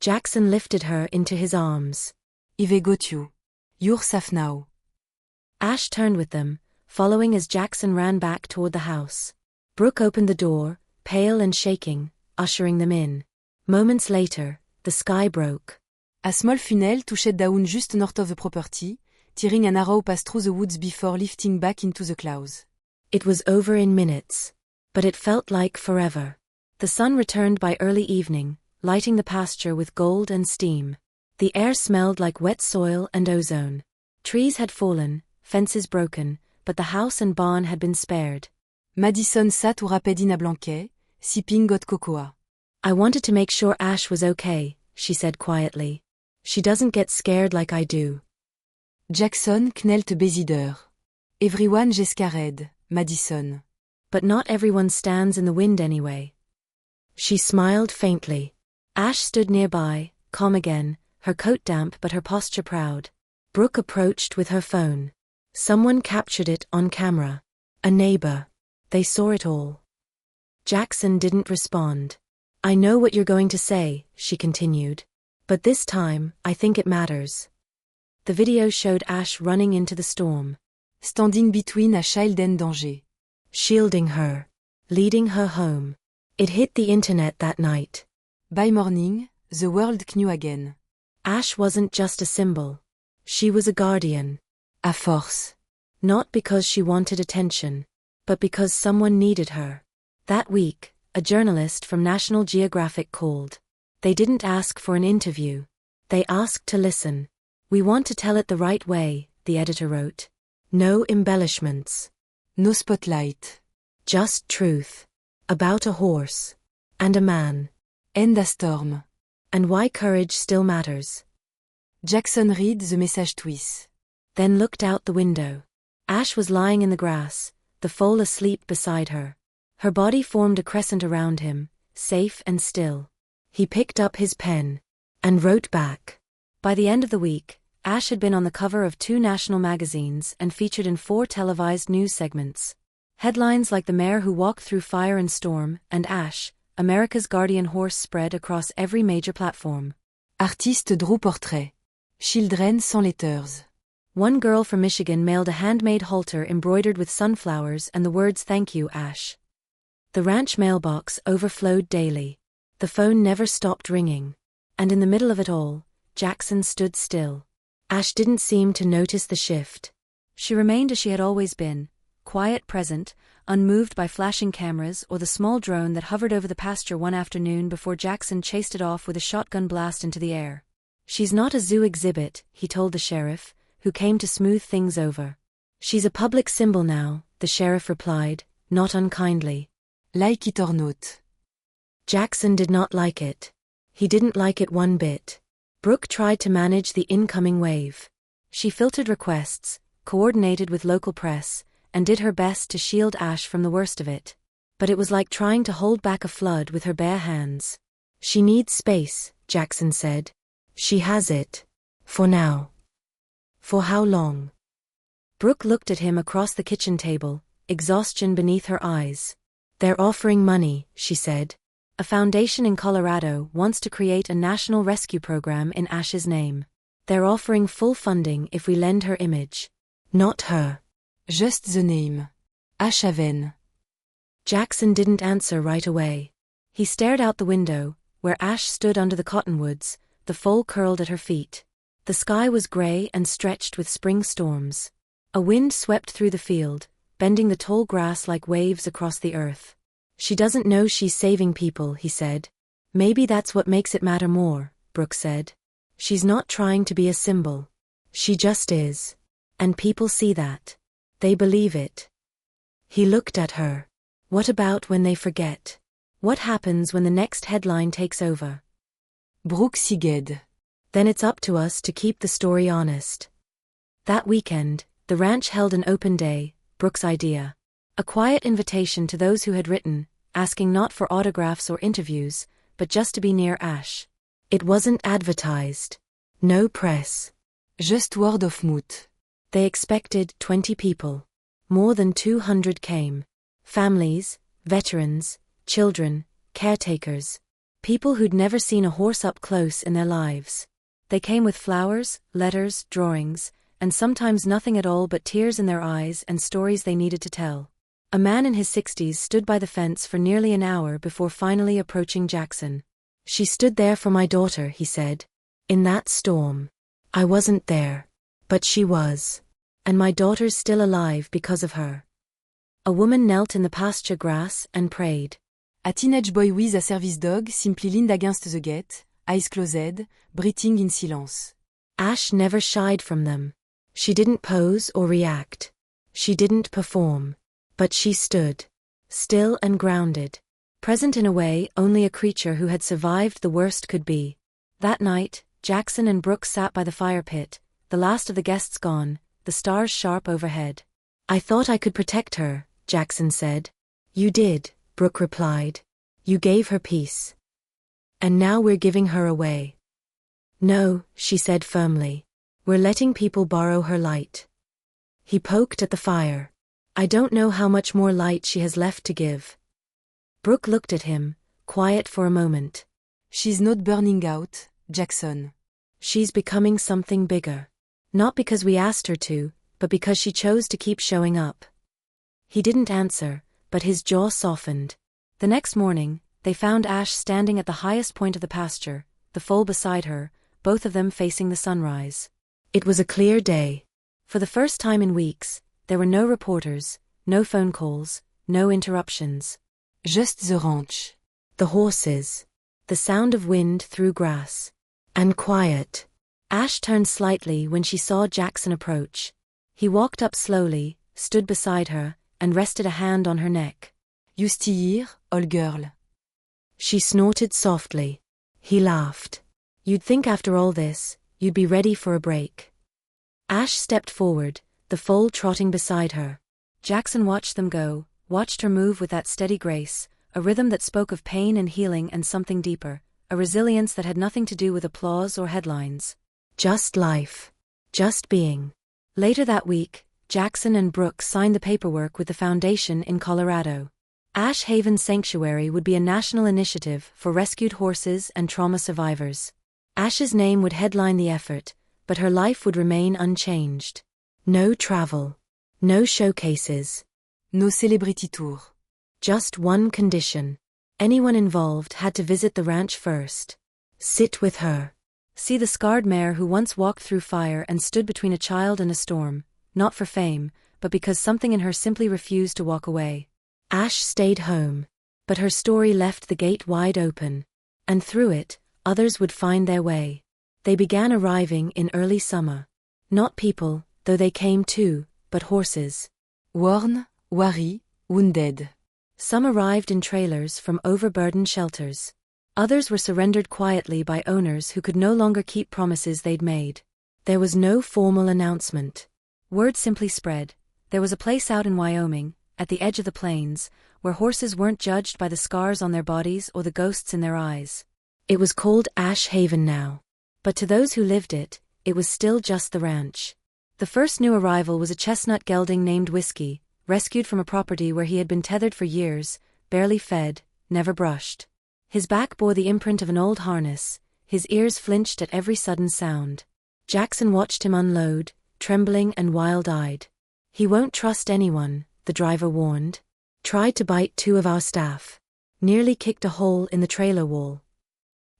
Jackson lifted her into his arms. "I've got you. You're safe now." Ash turned with them, following as Jackson ran back toward the house. Brooke opened the door, pale and shaking, ushering them in. Moments later, the sky broke. A small funnel touched down just north of the property, tearing an arrow past through the woods before lifting back into the clouds. It was over in minutes. But it felt like forever. The sun returned by early evening, lighting the pasture with gold and steam. The air smelled like wet soil and ozone. Trees had fallen, fences broken, but the house and barn had been spared. Madison sat ou rapid in a blanket, sipping hot cocoa. "I wanted to make sure Ash was okay," she said quietly. "She doesn't get scared like I do." Jackson knelt beside her. "Everyone gets scared, Madison." "But not everyone stands in the wind anyway." She smiled faintly. Ash stood nearby, calm again, her coat damp but her posture proud. Brooke approached with her phone. Someone captured it on camera. A neighbor. They saw it all. Jackson didn't respond. "I know what you're going to say," she continued. "But this time, I think it matters." The video showed Ash running into the storm. Standing between a child and danger. Shielding her. Leading her home. It hit the internet that night. By morning, the world knew again. Ash wasn't just a symbol. She was a guardian. A force. Not because she wanted attention, but because someone needed her. That week, a journalist from National Geographic called. They didn't ask for an interview. They asked to listen. "We want to tell it the right way," the editor wrote. "No embellishments. No spotlight. Just truth. About a horse. And a man. And a storm. And why courage still matters." Jackson read the message twice. Then looked out the window. Ash was lying in the grass, the foal asleep beside her. Her body formed a crescent around him, safe and still. He picked up his pen. And wrote back. By the end of the week, Ash had been on the cover of 2 national magazines and featured in 4 televised news segments. Headlines like "The Mare Who Walked Through Fire and Storm" and "Ash, America's Guardian Horse" spread across every major platform. Artiste drew portrait. Children sans letters. One girl from Michigan mailed a handmade halter embroidered with sunflowers and the words "Thank you, Ash." The ranch mailbox overflowed daily. The phone never stopped ringing. And in the middle of it all, Jackson stood still. Ash didn't seem to notice the shift. She remained as she had always been, quiet, present, unmoved by flashing cameras or the small drone that hovered over the pasture one afternoon before Jackson chased it off with a shotgun blast into the air. "She's not a zoo exhibit," he told the sheriff, who came to smooth things over. "She's a public symbol now," the sheriff replied, not unkindly. Like it or not. Jackson did not like it. He didn't like it one bit. Brooke tried to manage the incoming wave. She filtered requests, coordinated with local press, and did her best to shield Ash from the worst of it. But it was like trying to hold back a flood with her bare hands. "She needs space," Jackson said. "She has it. For now." "For how long?" Brooke looked at him across the kitchen table, exhaustion beneath her eyes. "They're offering money," she said. "A foundation in Colorado wants to create a national rescue program in Ash's name. They're offering full funding if we lend her image. Not her. Just the name. Ash Haven." Jackson didn't answer right away. He stared out the window, where Ash stood under the cottonwoods, the foal curled at her feet. The sky was gray and stretched with spring storms. A wind swept through the field, bending the tall grass like waves across the earth. "She doesn't know she's saving people," he said. "Maybe that's what makes it matter more," Brooke said. "She's not trying to be a symbol. She just is. And people see that. They believe it." He looked at her. "What about when they forget? What happens when the next headline takes over?" Brooke sighed. "Then it's up to us to keep the story honest." That weekend, the ranch held an open day, Brooke's idea. A quiet invitation to those who had written, asking not for autographs or interviews, but just to be near Ash. It wasn't advertised. No press. Just word of mouth. They expected 20 people. More than 200 came. Families, veterans, children, caretakers. People who'd never seen a horse up close in their lives. They came with flowers, letters, drawings, and sometimes nothing at all but tears in their eyes and stories they needed to tell. A man in his 60s stood by the fence for nearly an hour before finally approaching Jackson. "She stood there for my daughter," he said. "In that storm. I wasn't there. But she was. And my daughter's still alive because of her." A woman knelt in the pasture grass and prayed. A teenage boy with a service dog simply leaned against the gate, eyes closed, breathing in silence. Ash never shied from them. She didn't pose or react. She didn't perform. But she stood. Still and grounded. Present in a way only a creature who had survived the worst could be. That night, Jackson and Brooke sat by the fire pit, the last of the guests gone, the stars sharp overhead. "I thought I could protect her," Jackson said. "You did," Brooke replied. "You gave her peace. And now we're giving her away." "No," she said firmly. "We're letting people borrow her light." He poked at the fire. "I don't know how much more light she has left to give." Brooke looked at him, quiet for a moment. "She's not burning out, Jackson." "She's becoming something bigger." Not because we asked her to, but because she chose to keep showing up. He didn't answer, but his jaw softened. The next morning, they found Ash standing at the highest point of the pasture, the foal beside her, both of them facing the sunrise. It was a clear day. For the first time in weeks, there were no reporters, no phone calls, no interruptions. Just the ranch. The horses. The sound of wind through grass. And quiet. Ash turned slightly when she saw Jackson approach. He walked up slowly, stood beside her, and rested a hand on her neck. You stay here, old girl. She snorted softly. He laughed. You'd think after all this, you'd be ready for a break. Ash stepped forward, the foal trotting beside her. Jackson watched them go, watched her move with that steady grace, a rhythm that spoke of pain and healing and something deeper, a resilience that had nothing to do with applause or headlines. Just life. Just being. Later that week, Jackson and Brooke signed the paperwork with the foundation in Colorado. Ash Haven Sanctuary would be a national initiative for rescued horses and trauma survivors. Ash's name would headline the effort, but her life would remain unchanged. No travel. No showcases. No celebrity tour. Just one condition. Anyone involved had to visit the ranch first. Sit with her. See the scarred mare who once walked through fire and stood between a child and a storm, not for fame, but because something in her simply refused to walk away. Ash stayed home. But her story left the gate wide open. And through it, others would find their way. They began arriving in early summer. Not people, though they came too, but horses. Worn, weary, wounded. Some arrived in trailers from overburdened shelters. Others were surrendered quietly by owners who could no longer keep promises they'd made. There was no formal announcement. Word simply spread. There was a place out in Wyoming, at the edge of the plains, where horses weren't judged by the scars on their bodies or the ghosts in their eyes. It was called Ash Haven now. But to those who lived it, it was still just the ranch. The first new arrival was a chestnut gelding named Whiskey, rescued from a property where he had been tethered for years, barely fed, never brushed. His back bore the imprint of an old harness, his ears flinched at every sudden sound. Jackson watched him unload, trembling and wild-eyed. He won't trust anyone, the driver warned. Tried to bite 2 of our staff. Nearly kicked a hole in the trailer wall.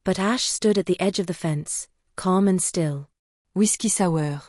But Ash stood at the edge of the fence, calm and still. Whiskey sour.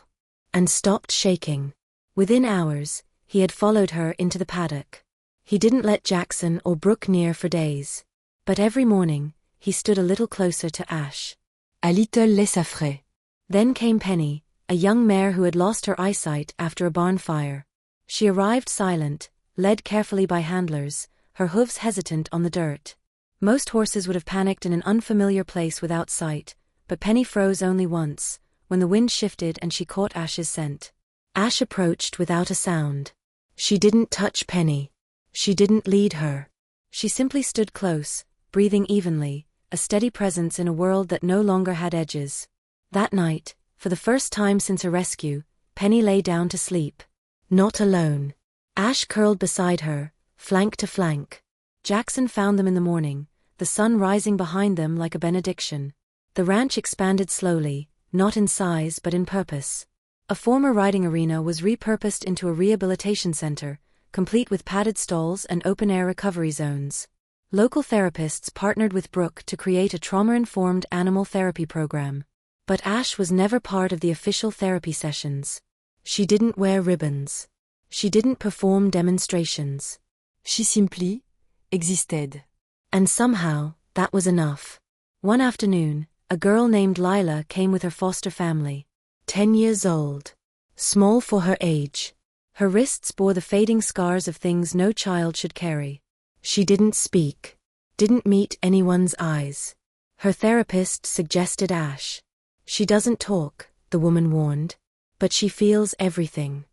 And stopped shaking. Within hours, he had followed her into the paddock. He didn't let Jackson or Brooke near for days. But every morning, he stood a little closer to Ash. A little less afraid. Then came Penny, a young mare who had lost her eyesight after a barn fire. She arrived silent, led carefully by handlers, her hooves hesitant on the dirt. Most horses would have panicked in an unfamiliar place without sight, but Penny froze only once, when the wind shifted and she caught Ash's scent. Ash approached without a sound. She didn't touch Penny. She didn't lead her. She simply stood close, breathing evenly, a steady presence in a world that no longer had edges. That night, for the first time since her rescue, Penny lay down to sleep. Not alone. Ash curled beside her, flank to flank. Jackson found them in the morning, the sun rising behind them like a benediction. The ranch expanded slowly, not in size but in purpose. A former riding arena was repurposed into a rehabilitation center, complete with padded stalls and open-air recovery zones. Local therapists partnered with Brooke to create a trauma-informed animal therapy program. But Ash was never part of the official therapy sessions. She didn't wear ribbons. She didn't perform demonstrations. She simply existed. And somehow, that was enough. One afternoon, a girl named Lila came with her foster family. 10 years old. Small for her age. Her wrists bore the fading scars of things no child should carry. She didn't speak. Didn't meet anyone's eyes. Her therapist suggested Ash. She doesn't talk, the woman warned. But she feels everything.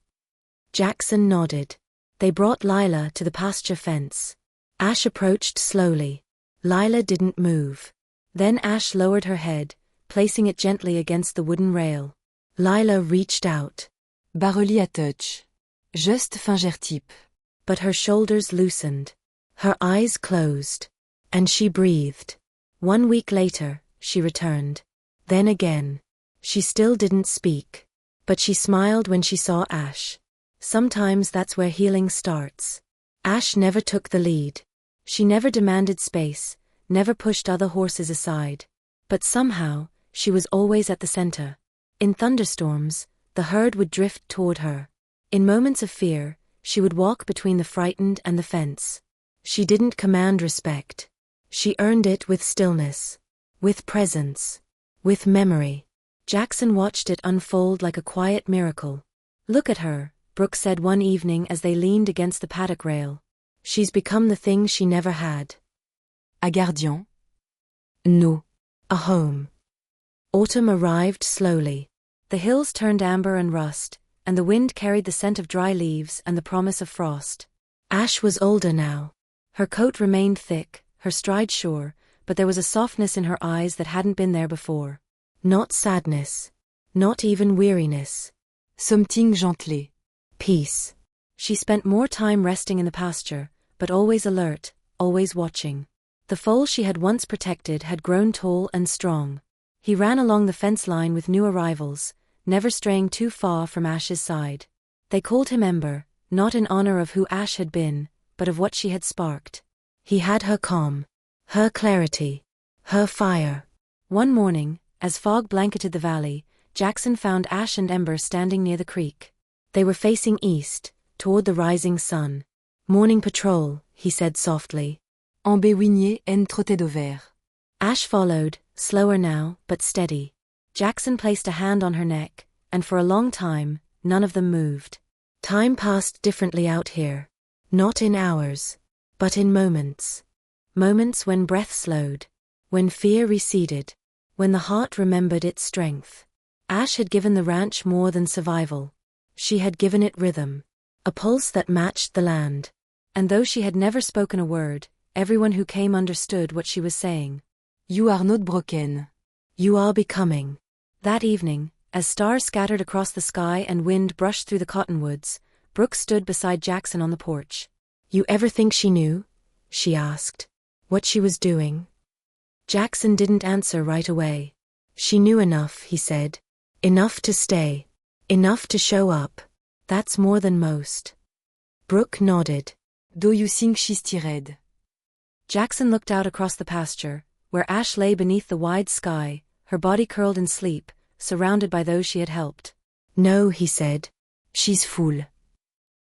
Jackson nodded. They brought Lila to the pasture fence. Ash approached slowly. Lila didn't move. Then Ash lowered her head, placing it gently against the wooden rail. Lila reached out. Barely a touch. Juste fingertip. But her shoulders loosened. Her eyes closed. And she breathed. 1 week later, she returned. Then again. She still didn't speak. But she smiled when she saw Ash. Sometimes that's where healing starts. Ash never took the lead. She never demanded space, never pushed other horses aside. But somehow, she was always at the center. In thunderstorms, the herd would drift toward her. In moments of fear, she would walk between the frightened and the fence. She didn't command respect. She earned it with stillness, with presence, with memory. Jackson watched it unfold like a quiet miracle. "Look at her," Brooke said one evening as they leaned against the paddock rail. "She's become the thing she never had." A gardien? No. A home. Autumn arrived slowly. The hills turned amber and rust, and the wind carried the scent of dry leaves and the promise of frost. Ash was older now. Her coat remained thick, her stride sure, but there was a softness in her eyes that hadn't been there before. Not sadness. Not even weariness. Something gently. Peace. She spent more time resting in the pasture, but always alert, always watching. The foal she had once protected had grown tall and strong. He ran along the fence line with new arrivals, never straying too far from Ash's side. They called him Ember, not in honor of who Ash had been, but of what she had sparked. He had her calm, her clarity, her fire. One morning, as fog blanketed the valley, Jackson found Ash and Ember standing near the creek. They were facing east, toward the rising sun. "Morning patrol," he said softly. En béwigné en trottait d'Auvert. Ash followed, slower now, but steady. Jackson placed a hand on her neck, and for a long time, none of them moved. Time passed differently out here. Not in hours, but in moments. Moments when breath slowed, when fear receded, when the heart remembered its strength. Ash had given the ranch more than survival. She had given it rhythm, a pulse that matched the land. And though she had never spoken a word, everyone who came understood what she was saying. You are not broken. You are becoming. That evening, as stars scattered across the sky and wind brushed through the cottonwoods, Brooke stood beside Jackson on the porch. "You ever think she knew?" she asked. "What she was doing?" Jackson didn't answer right away. "She knew enough," he said. "Enough to stay. Enough to show up. That's more than most." Brooke nodded. Do you think she's tired? Jackson looked out across the pasture, where Ash lay beneath the wide sky, her body curled in sleep, surrounded by those she had helped. "No," he said. "She's full."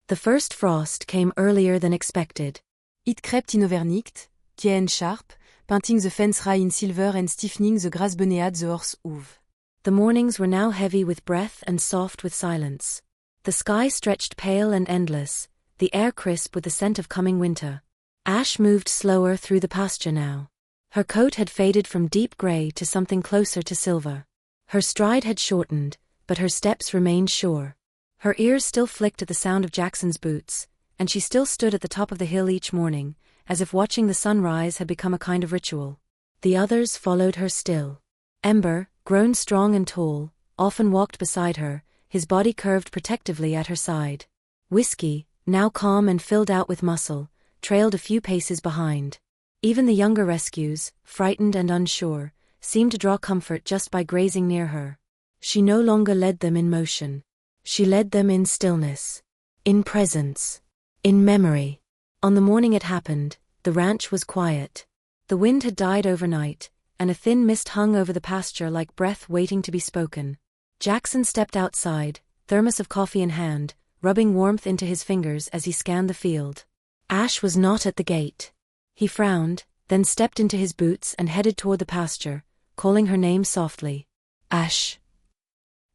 The first frost came earlier than expected. It crept in overnight, tight and sharp, painting the fence rye in silver and stiffening the grass beneath the horse hoof. The mornings were now heavy with breath and soft with silence. The sky stretched pale and endless, the air crisp with the scent of coming winter. Ash moved slower through the pasture now. Her coat had faded from deep gray to something closer to silver. Her stride had shortened, but her steps remained sure. Her ears still flicked at the sound of Jackson's boots, and she still stood at the top of the hill each morning, as if watching the sun rise had become a kind of ritual. The others followed her still. Ember, grown strong and tall, often walked beside her, his body curved protectively at her side. Whiskey, now calm and filled out with muscle, trailed a few paces behind. Even the younger rescues, frightened and unsure, seemed to draw comfort just by grazing near her. She no longer led them in motion. She led them in stillness, in presence, in memory. On the morning it happened, the ranch was quiet. The wind had died overnight, and a thin mist hung over the pasture like breath waiting to be spoken. Jackson stepped outside, thermos of coffee in hand, rubbing warmth into his fingers as he scanned the field. Ash was not at the gate. He frowned, then stepped into his boots and headed toward the pasture, calling her name softly. "Ash."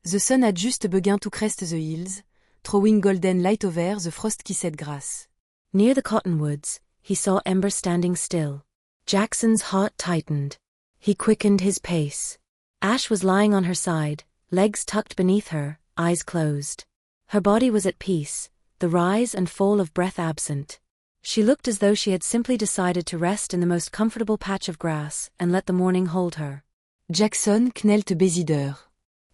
The sun had just begun to crest the hills, throwing golden light over the frost-kissed grass. Near the cottonwoods, he saw Ember standing still. Jackson's heart tightened. He quickened his pace. Ash was lying on her side, legs tucked beneath her, eyes closed. Her body was at peace, the rise and fall of breath absent. She looked as though she had simply decided to rest in the most comfortable patch of grass and let the morning hold her. Jackson knelt beside her.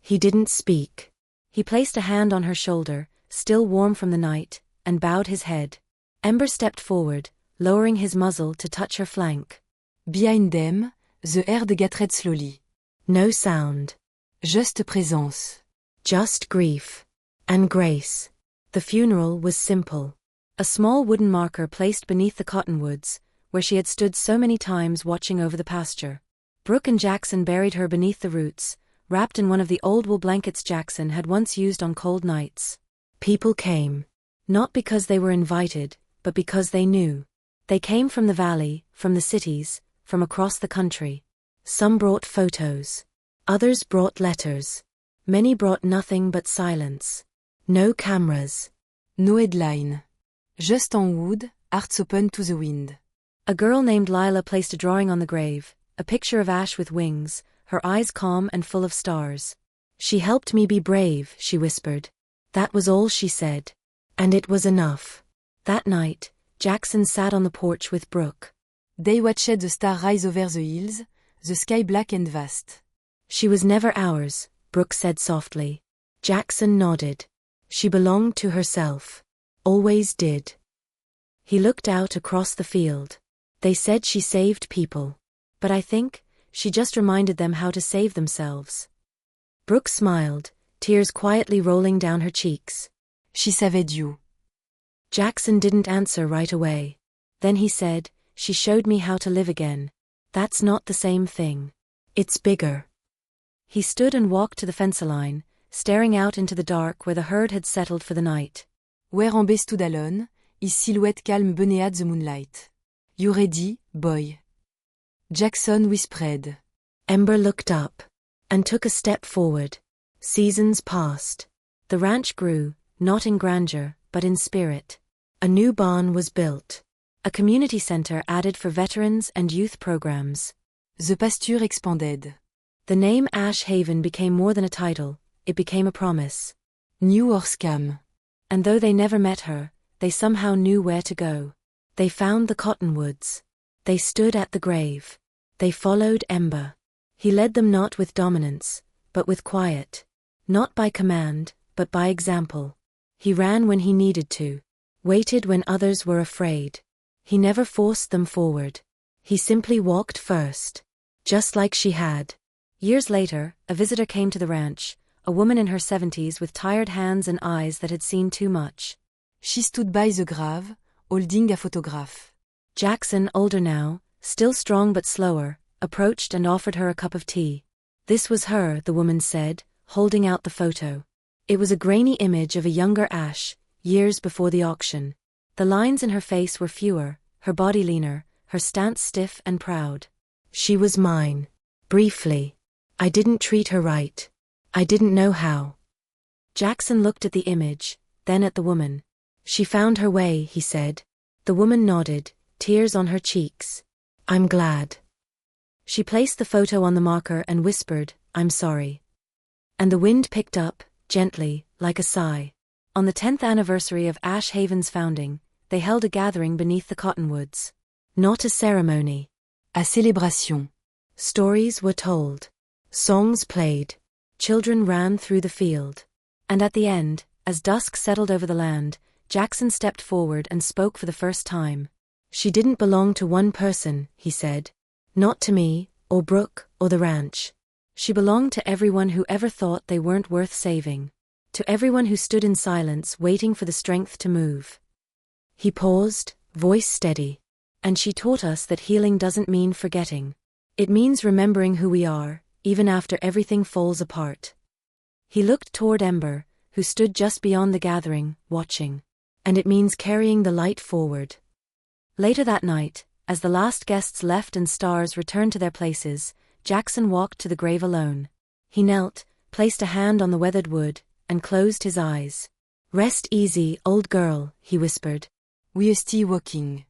He didn't speak. He placed a hand on her shoulder, still warm from the night, and bowed his head. Ember stepped forward, lowering his muzzle to touch her flank. Behind them, the herd gathered slowly. No sound. Just présence. Just grief. And grace. The funeral was simple. A small wooden marker placed beneath the cottonwoods, where she had stood so many times watching over the pasture. Brooke and Jackson buried her beneath the roots, wrapped in one of the old wool blankets Jackson had once used on cold nights. People came. Not because they were invited, but because they knew. They came from the valley, from the cities, from across the country. Some brought photos. Others brought letters. Many brought nothing but silence. No cameras. No headline. Just en wood, hearts open to the wind. A girl named Lila placed a drawing on the grave, a picture of Ash with wings, her eyes calm and full of stars. She helped me be brave, she whispered. That was all she said. And it was enough. That night, Jackson sat on the porch with Brooke. They watched the star rise over the hills, the sky black and vast. She was never ours, Brooke said softly. Jackson nodded. She belonged to herself. Always did. He looked out across the field. They said she saved people. But I think, she just reminded them how to save themselves. Brooke smiled, tears quietly rolling down her cheeks. She saved you. Jackson didn't answer right away. Then he said, she showed me how to live again. That's not the same thing. It's bigger. He stood and walked to the fence line, staring out into the dark where the herd had settled for the night. Where en baie stood alone, his silhouette calme beneath the moonlight. You ready, boy? Jackson whispered. Ember looked up and took a step forward. Seasons passed. The ranch grew, not in grandeur, but in spirit. A new barn was built. A community center added for veterans and youth programs. The pasture expanded. The name Ash Haven became more than a title, it became a promise. New Orscam. And though they never met her, they somehow knew where to go. They found the cottonwoods. They stood at the grave. They followed Ember. He led them not with dominance, but with quiet. Not by command, but by example. He ran when he needed to. Waited when others were afraid. He never forced them forward. He simply walked first. Just like she had. Years later, a visitor came to the ranch, a woman in her 70s with tired hands and eyes that had seen too much. She stood by the grave, holding a photograph. Jackson, older now, still strong but slower, approached and offered her a cup of tea. This was her, the woman said, holding out the photo. It was a grainy image of a younger Ash, years before the auction. The lines in her face were fewer, her body leaner, her stance stiff and proud. She was mine. Briefly. I didn't treat her right. I didn't know how. Jackson looked at the image, then at the woman. She found her way, he said. The woman nodded, tears on her cheeks. I'm glad. She placed the photo on the marker and whispered, I'm sorry. And the wind picked up, gently, like a sigh. On the 10th anniversary of Ash Haven's founding, they held a gathering beneath the cottonwoods. Not a ceremony. A célébration. Stories were told. Songs played. Children ran through the field. And at the end, as dusk settled over the land, Jackson stepped forward and spoke for the first time. She didn't belong to one person, he said. Not to me, or Brooke, or the ranch. She belonged to everyone who ever thought they weren't worth saving. To everyone who stood in silence waiting for the strength to move. He paused, voice steady. And she taught us that healing doesn't mean forgetting. It means remembering who we are, even after everything falls apart. He looked toward Ember, who stood just beyond the gathering, watching. And it means carrying the light forward. Later that night, as the last guests left and stars returned to their places, Jackson walked to the grave alone. He knelt, placed a hand on the weathered wood, and closed his eyes. Rest easy, old girl, he whispered. We're still walking.